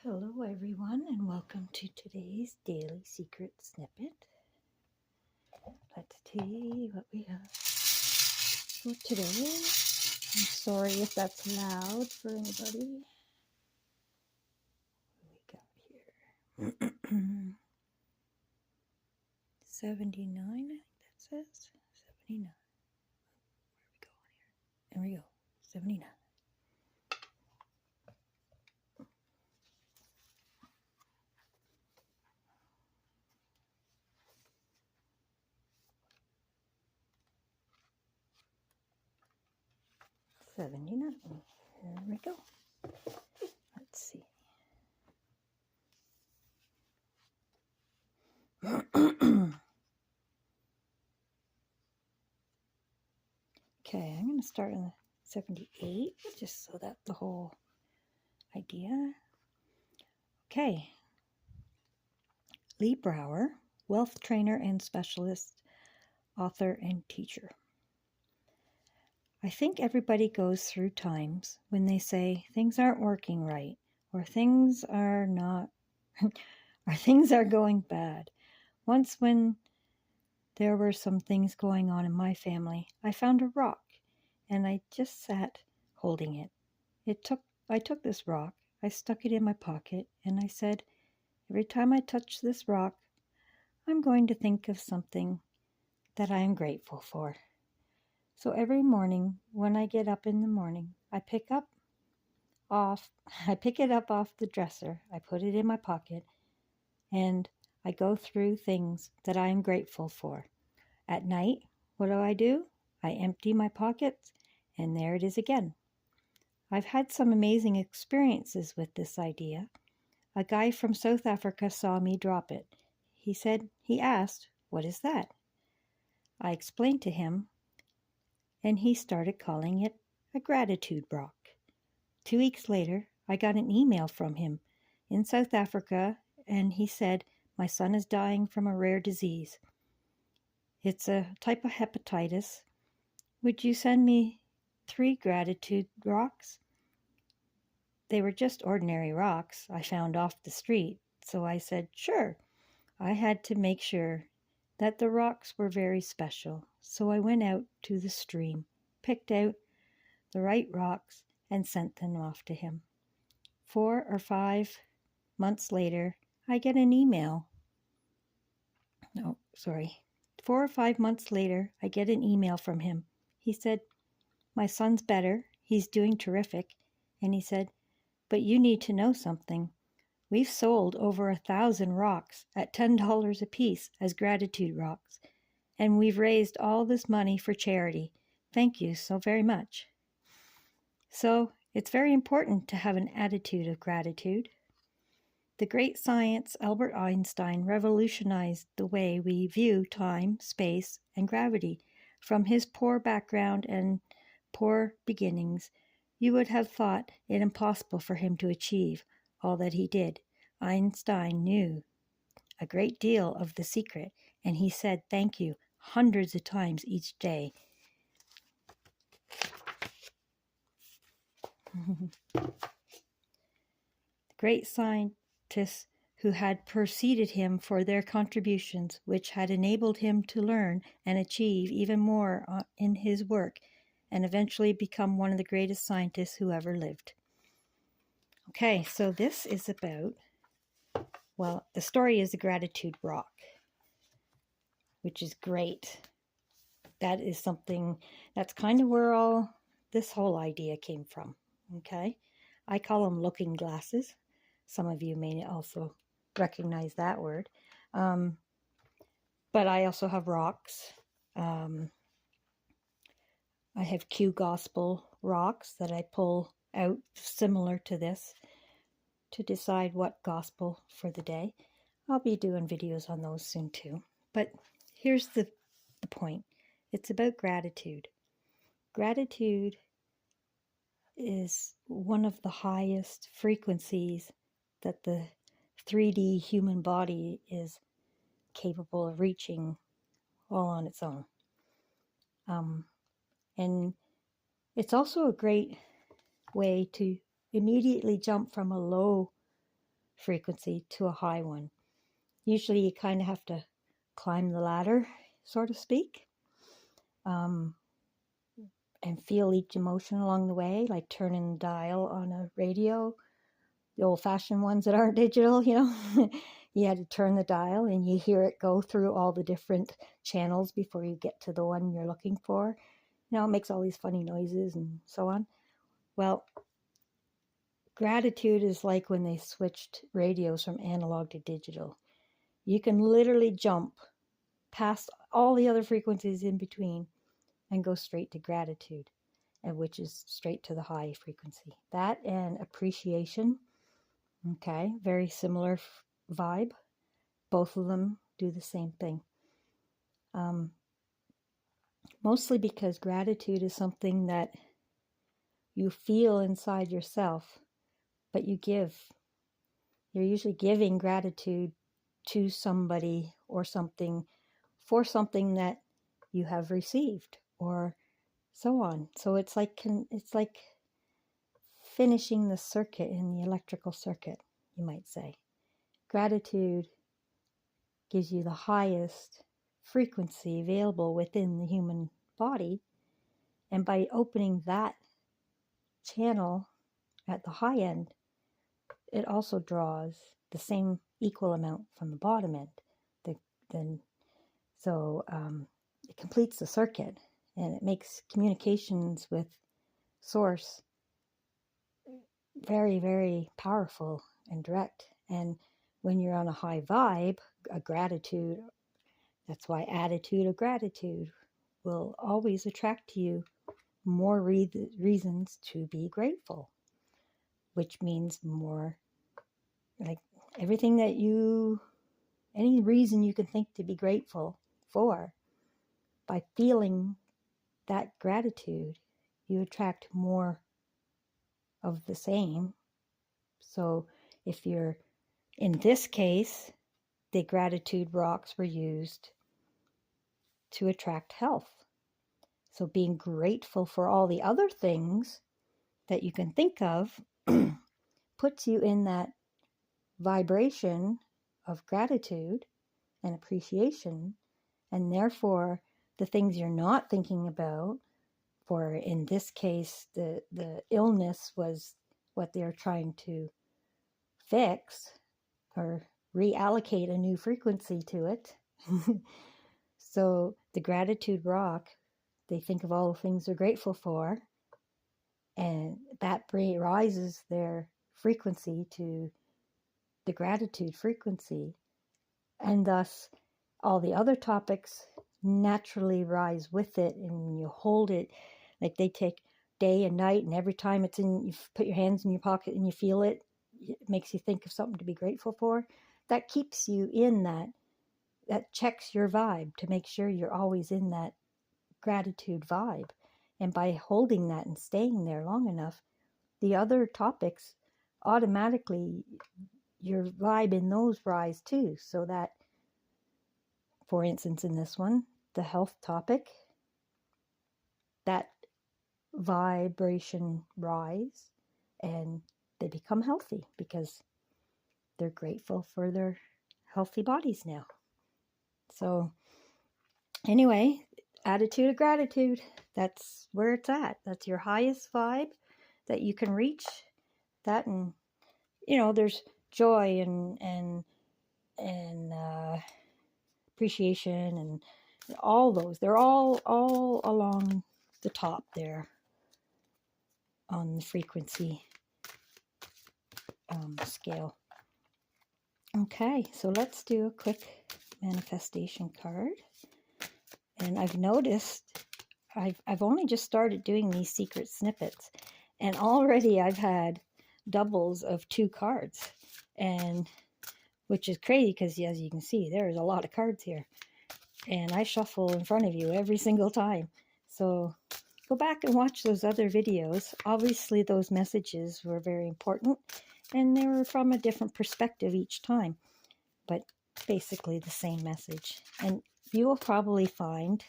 Hello everyone and welcome to today's daily secret snippet. Let's see what we have for today. I'm sorry if that's loud for anybody. What do we got here? 79, I think that says. 79. Where are we going here? There we go. 79. There we go. Let's see. Okay, I'm going to start on the 78, just so that's the whole idea. Okay. Lee Brower, wealth trainer and specialist, author and teacher. I think everybody goes through times when they say things aren't working right, or things are not, or things are going bad. Once when there were some things going on in my family, I found a rock and I just sat holding it. I took this rock, I stuck it in my pocket, and I said, every time I touch this rock, I'm going to think of something that I am grateful for. So every morning when I get up in the morning, I pick it up off the dresser, I put it in my pocket, and I go through things that I am grateful for. At night, what do? I empty my pockets, and there it is again. I've had some amazing experiences with this idea. A guy from South Africa saw me drop it. He asked, "What is that?" I explained to him, and he started calling it a gratitude rock. 2 weeks later, I got an email from him in South Africa, and he said, "My son is dying from a rare disease. It's a type of hepatitis. Would you send me 3 gratitude rocks?" They were just ordinary rocks I found off the street, so I said, "Sure." I had to make sure that the rocks were very special, so I went out to the stream, picked out the right rocks, and sent them off to him. 4 or 5 months later, I get an email. 4 or 5 months later, I get an email from him. He said, "My son's better. He's doing terrific." And he said, "But you need to know something. We've sold over 1,000 rocks at $10 a piece as gratitude rocks, and we've raised all this money for charity. Thank you so very much." So it's very important to have an attitude of gratitude. The great scientist Albert Einstein revolutionized the way we view time, space, and gravity. From his poor background and poor beginnings, you would have thought it impossible for him to achieve all that he did. Einstein knew a great deal of the secret, and he said thank you hundreds of times each day. The great scientists who had preceded him for their contributions, which had enabled him to learn and achieve even more in his work, and eventually become one of the greatest scientists who ever lived. Okay, so this is about, the story is the gratitude rock, which is great. That is something, that's kind of where this whole idea came from, okay? I call them looking glasses. Some of you may also recognize that word. But I also have rocks. I have Q Gospel rocks that I pull out similar to this to decide what gospel for the day. I'll be doing videos on those soon too. But here's the point. It's about gratitude. Gratitude is one of the highest frequencies that the 3D human body is capable of reaching all on its own. And it's also a great way to immediately jump from a low frequency to a high one. Usually you kind of have to climb the ladder, so to speak, and feel each emotion along the way, like turning the dial on a radio, the old-fashioned ones that aren't digital, you know. You had to turn the dial and you hear it go through all the different channels before you get to the one you're looking for. You know, it makes all these funny noises and so on. Well, gratitude is like when they switched radios from analog to digital. You can literally jump past all the other frequencies in between and go straight to gratitude, and which is straight to the high frequency. That and appreciation, okay, very similar vibe. Both of them do the same thing. Mostly because gratitude is something that you feel inside yourself, but you give. You're usually giving gratitude to somebody or something for something that you have received or so on. So it's like finishing the circuit in the electrical circuit, you might say. Gratitude gives you the highest frequency available within the human body, and by opening that channel at the high end, it also draws the same equal amount from the bottom end. So it completes the circuit, and it makes communications with Source very, very powerful and direct. And when you're on a high vibe, a gratitude, that's why attitude of gratitude will always attract to you more reasons to be grateful, which means more, like everything that any reason you can think to be grateful for. By feeling that gratitude, you attract more of the same. So if you're, in this case, the gratitude rocks were used to attract health. So being grateful for all the other things that you can think of puts you in that vibration of gratitude and appreciation, and therefore the things you're not thinking about, for in this case the illness was what they're trying to fix or reallocate a new frequency to it. So the gratitude rock, they think of all the things they're grateful for, and that rises their frequency to the gratitude frequency, and thus all the other topics naturally rise with it, and you hold it. Like they take day and night, and every time it's in, you put your hands in your pocket and you feel it, it makes you think of something to be grateful for. That keeps you in that checks your vibe to make sure you're always in that gratitude vibe. And by holding that and staying there long enough, the other topics automatically, your vibe in those rise too. So that, for instance, in this one, the health topic, that vibration rise and they become healthy because they're grateful for their healthy bodies now. So anyway, attitude of gratitude, that's where it's at. That's your highest vibe that you can reach. That, and there's joy and appreciation and all those. They're all along the top there on the frequency scale. Okay, so let's do a quick manifestation card. And I've noticed I've only just started doing these secret snippets, and already I've had doubles of 2 cards, and which is crazy because, as you can see, there's a lot of cards here, and I shuffle in front of you every single time. So go back and watch those other videos. Obviously those messages were very important, and they were from a different perspective each time, but basically the same message. And you will probably find,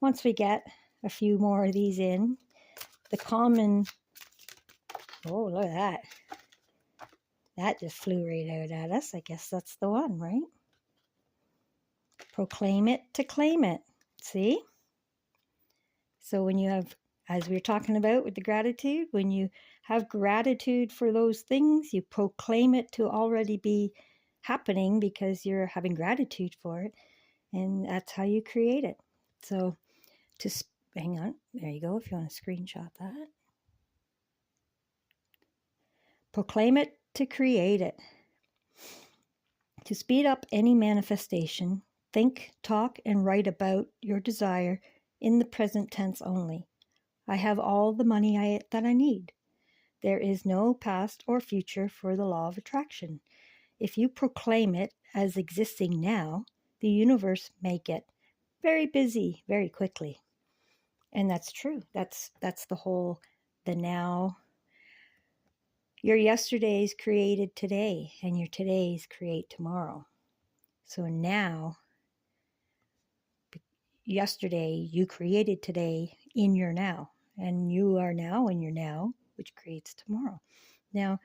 once we get a few more of these in, the common, oh, look at that. That just flew right out at us. I guess that's the one, right? Proclaim it to claim it. See? So when you have, as we were talking about with the gratitude, when you have gratitude for those things, you proclaim it to already be happening because you're having gratitude for it. And that's how you create it. So hang on, there you go, if you want to screenshot that. Proclaim it to create it. To speed up any manifestation, think, talk, and write about your desire in the present tense only. I have all the money that I need. There is no past or future for the law of attraction. If you proclaim it as existing now, the universe may get very busy very quickly. And that's true. That's the now. Your yesterdays created today, and your todays create tomorrow. So now, yesterday, you created today in your now, and you are now in your now, which creates tomorrow. Now,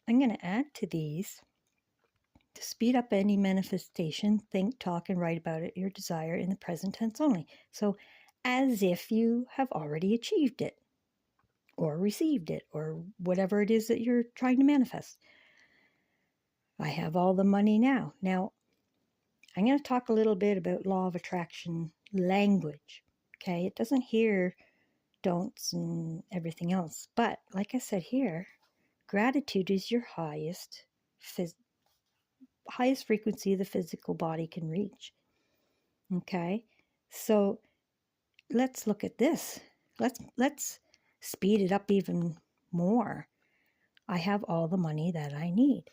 I'm going to add to these. To speed up any manifestation, think, talk, and write about it, your desire in the present tense only. So, as if you have already achieved it, or received it, or whatever it is that you're trying to manifest. I have all the money now. Now, I'm going to talk a little bit about law of attraction language. Okay, it doesn't hear don'ts and everything else. But like I said here, gratitude is your highest frequency the physical body can reach. Okay, so let's look at this. Let's speed it up even more. I have all the money that I need.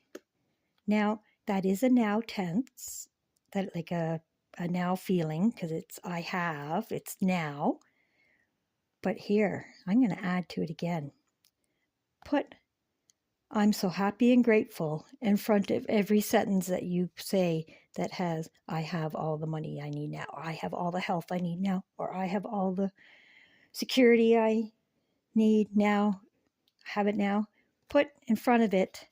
Now, that is a now tense, that like a now feeling, because it's I have, it's now. But here, I'm going to add to it again. Put I'm so happy and grateful in front of every sentence that you say that has I have all the money I need now, I have all the health I need now, or I have all the security I need now, have it now. Put in front of it,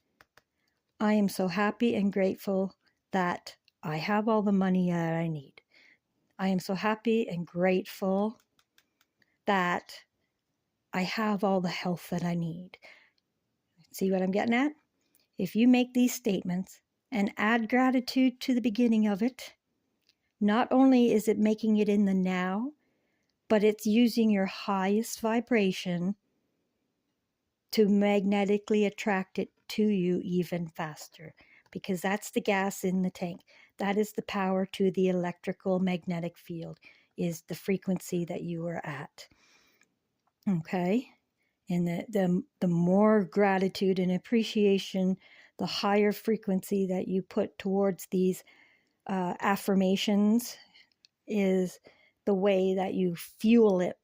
I am so happy and grateful that I have all the money that I need. I am so happy and grateful that I have all the health that I need. See what I'm getting at? If you make these statements and add gratitude to the beginning of it, not only is it making it in the now, but it's using your highest vibration to magnetically attract it to you even faster, because that's the gas in the tank. That is the power to the electrical magnetic field, is the frequency that you are at. Okay? And the more gratitude and appreciation, the higher frequency that you put towards these affirmations is the way that you fuel it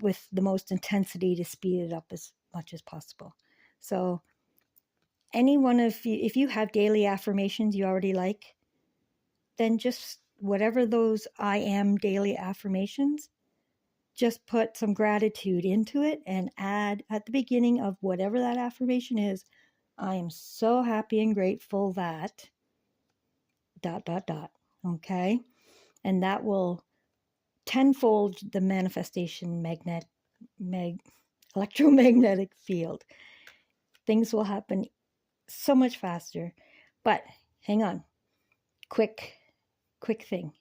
with the most intensity to speed it up as much as possible. So any one of you, if you have daily affirmations you already like, then just whatever those I am daily affirmations, just put some gratitude into it and add at the beginning of whatever that affirmation is, I am so happy and grateful that ... Okay? And that will tenfold the manifestation electromagnetic field. Things will happen so much faster. But hang on. Quick thing.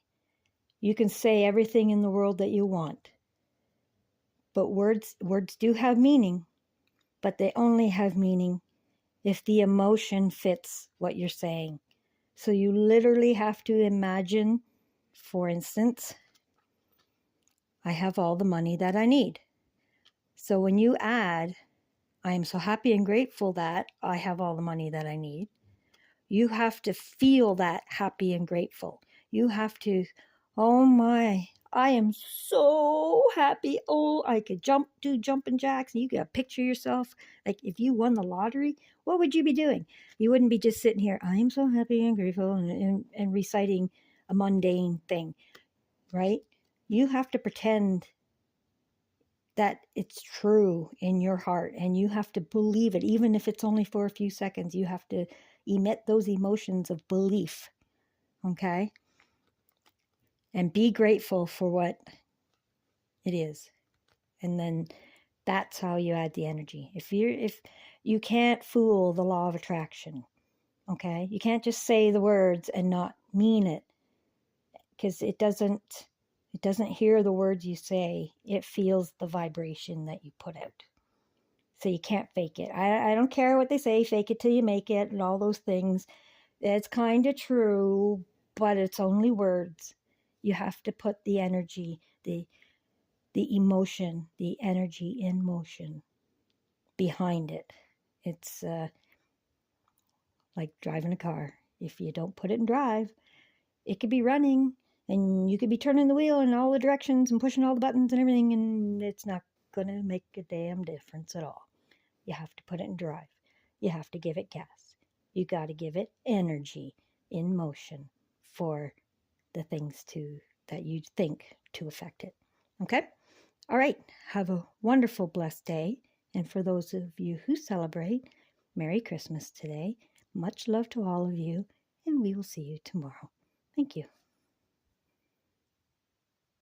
You can say everything in the world that you want. But words do have meaning, but they only have meaning if the emotion fits what you're saying. So you literally have to imagine, for instance, I have all the money that I need. So when you add, I am so happy and grateful that I have all the money that I need, you have to feel that happy and grateful. You have to, oh my, I am so happy. Oh, I could do jumping jacks. And you got to picture yourself. Like if you won the lottery, what would you be doing? You wouldn't be just sitting here, I am so happy and grateful and reciting a mundane thing, right? You have to pretend that it's true in your heart, and you have to believe it. Even if it's only for a few seconds, you have to emit those emotions of belief. Okay? And be grateful for what it is. And then that's how you add the energy. If you can't fool the law of attraction, okay? You can't just say the words and not mean it, because it doesn't hear the words you say. It feels the vibration that you put out. So you can't fake it. I don't care what they say, fake it till you make it and all those things. It's kind of true, but it's only words. You have to put the energy, the emotion, the energy in motion behind it. It's like driving a car. If you don't put it in drive, it could be running and you could be turning the wheel in all the directions and pushing all the buttons and everything, and it's not going to make a damn difference at all. You have to put it in drive. You have to give it gas. You got to give it energy in motion for the things that you think to affect it. Okay? All right. Have a wonderful, blessed day. And for those of you who celebrate, Merry Christmas today. Much love to all of you, and we will see you tomorrow. Thank you.